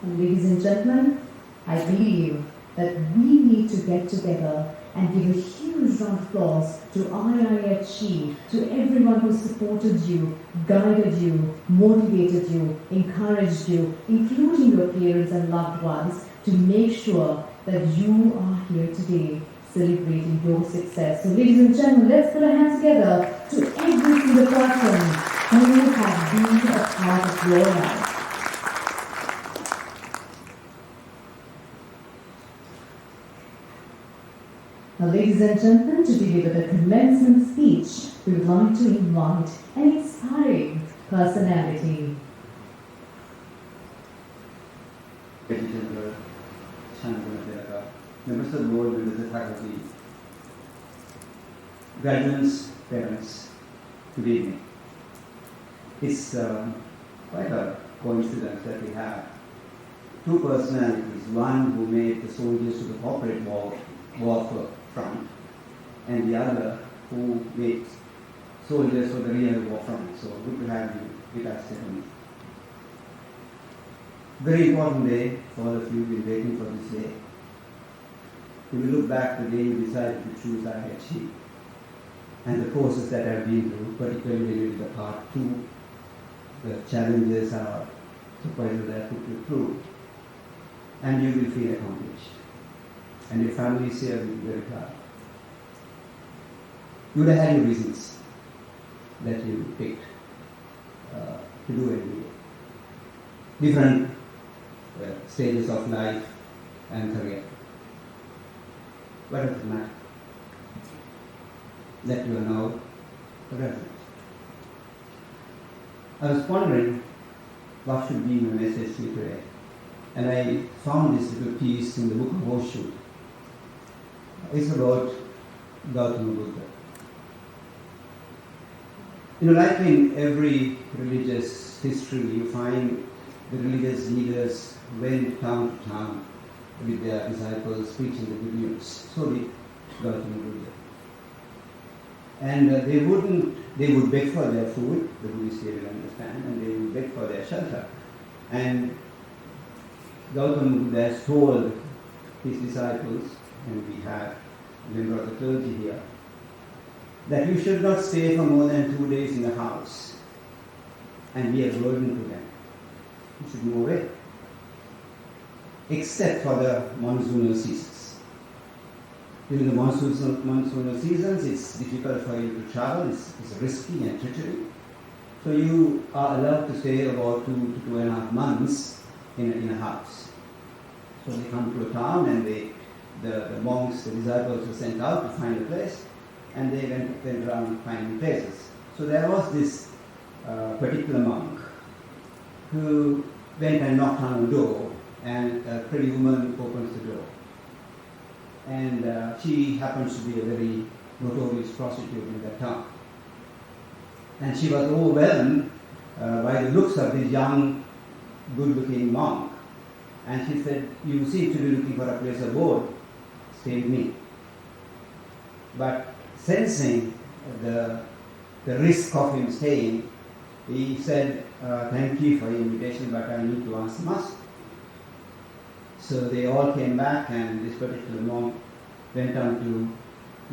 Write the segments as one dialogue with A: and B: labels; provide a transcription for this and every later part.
A: And ladies and gentlemen, I believe that we need to get together and give a huge round of applause to IIHE, to everyone who supported you, guided you, motivated you, encouraged you, including your parents and loved ones, to make sure that you are here today celebrating your success. So ladies and gentlemen, let's put our hands together to every single person who has been a part of your life. Now, ladies and gentlemen, to deliver the commencement speech, we would like to invite an inspiring personality.
B: Members of the board, members of the faculty, graduates, parents, good evening. It's quite a coincidence that we have two personalities, one who made the soldiers to the corporate war front, and the other who made soldiers for the real war front. So good to have you with us today. Very important day for all of you. Been waiting for this day. If you look back the day you decided to choose IIHE and the courses that I've been through, particularly with the part 2, the challenges are supervisors that put you through, and you will feel accomplished. And your families here will be very proud. You would have had your reasons that you picked to do every day. Different stages of life and career. What does it matter? That you are now a graduate. I was wondering what should be my message to you today. And I found this little piece in the book of Horseshoe. It's about Gautama Buddha. Like in every religious history, you find the religious leaders went town to town with their disciples preaching the good news. So did Gautama Buddha. And they would beg for their food, the Buddhists they will understand, and they would beg for their shelter. And Gautama Buddha has told his disciples, and we have a member of the clergy here, that you should not stay for more than 2 days in the house and be a burden to them. You should move away. Except for the monsoonal seasons. During the monsoonal seasons, it's difficult for you to travel, it's risky and treachery. So you are allowed to stay about 2 to 2.5 months in a house. So they come to a town and the monks, the disciples were sent out to find a place, and they went around finding places. So there was this particular monk who went and knocked on the door, and a pretty woman opens the door. And she happens to be a very notorious prostitute in that town. And she was overwhelmed by the looks of this young, good-looking monk. And she said, "You seem to be looking for a place of board. Stay with me." But sensing the risk of him staying, he said, "Thank you for your invitation, but I need to ask the master." So they all came back, and this particular monk went on to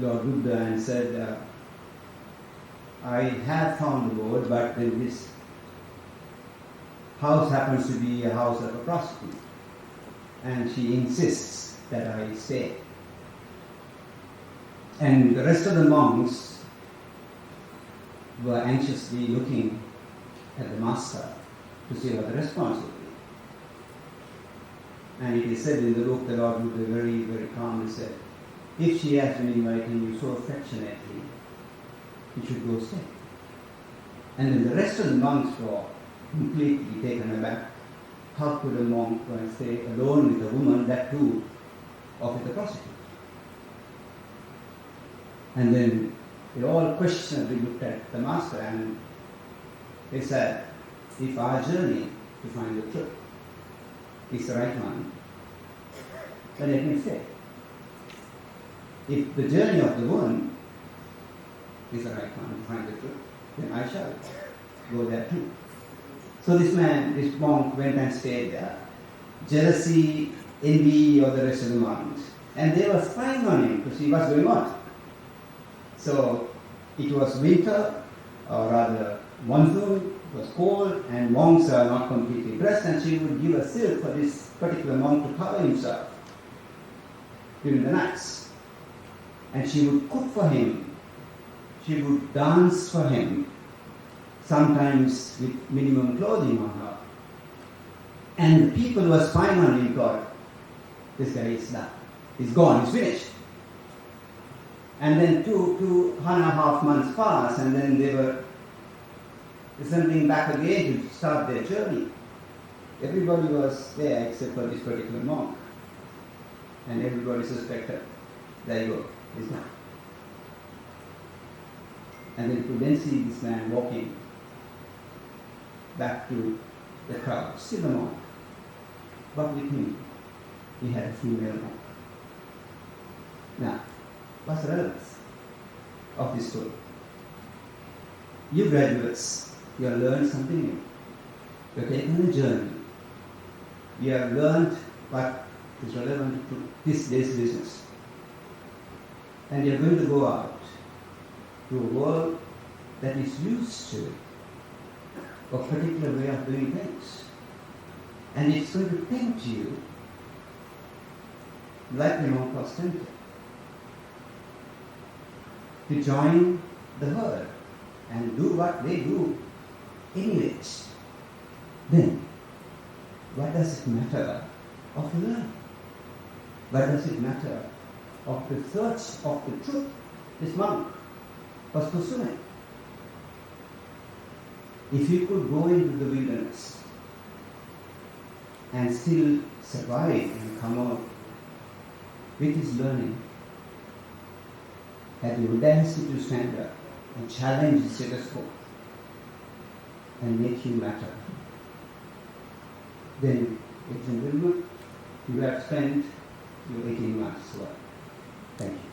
B: Lord Buddha and said, "I have found the board, but this house happens to be a house of a prostitute, and she insists that I stay." And the rest of the monks were anxiously looking at the master to see what the response would be. And it is said in the book, the Lord Buddha very, very calmly said, "If she has been inviting you so affectionately, you should go stay." And then the rest of the monks were completely taken aback. How could a monk go and stay alone with a woman, that too, or with a prostitute? And then they all questionably looked at the master, and they said, "If our journey to find the truth is the right one, then let him stay. If the journey of the woman is the right one to find the truth, then I shall go there too." So this monk went and stayed there. jealousy, envy, or the rest of the mind. And they were spying on him to see what's going on. So it was winter, or rather monsoon, it was cold, and monks are not completely dressed, and she would give a silk for this particular monk to cover himself during the nights. And she would cook for him, she would dance for him, sometimes with minimum clothing on her. And the people who were spying on him thought, this guy is done, he's gone, he's finished. And then 2.5 months passed, and then they were assembling back again to start their journey. Everybody was there except for this particular monk. And everybody suspected, there you go, he's gone. And then you could then see this man walking back to the crowd, still a monk. But with him, he had a female monk. Now, what's the relevance of this story? You graduates, you have learned something new. You have taken a journey. You have learned what is relevant to this day's business. And you are going to go out to a world that is used to a particular way of doing things. And it's going to tempt you like the monk was tempted to join the herd and do what they do anyways. Then, what does it matter of learning? What does it matter of the search of the truth this monk was pursuing? If you could go into the wilderness and still survive and come out with his learning, had the audacity to stand up and challenge the status quo and make him matter, then, ladies and gentlemen, you have spent your 18 months' work. Thank you.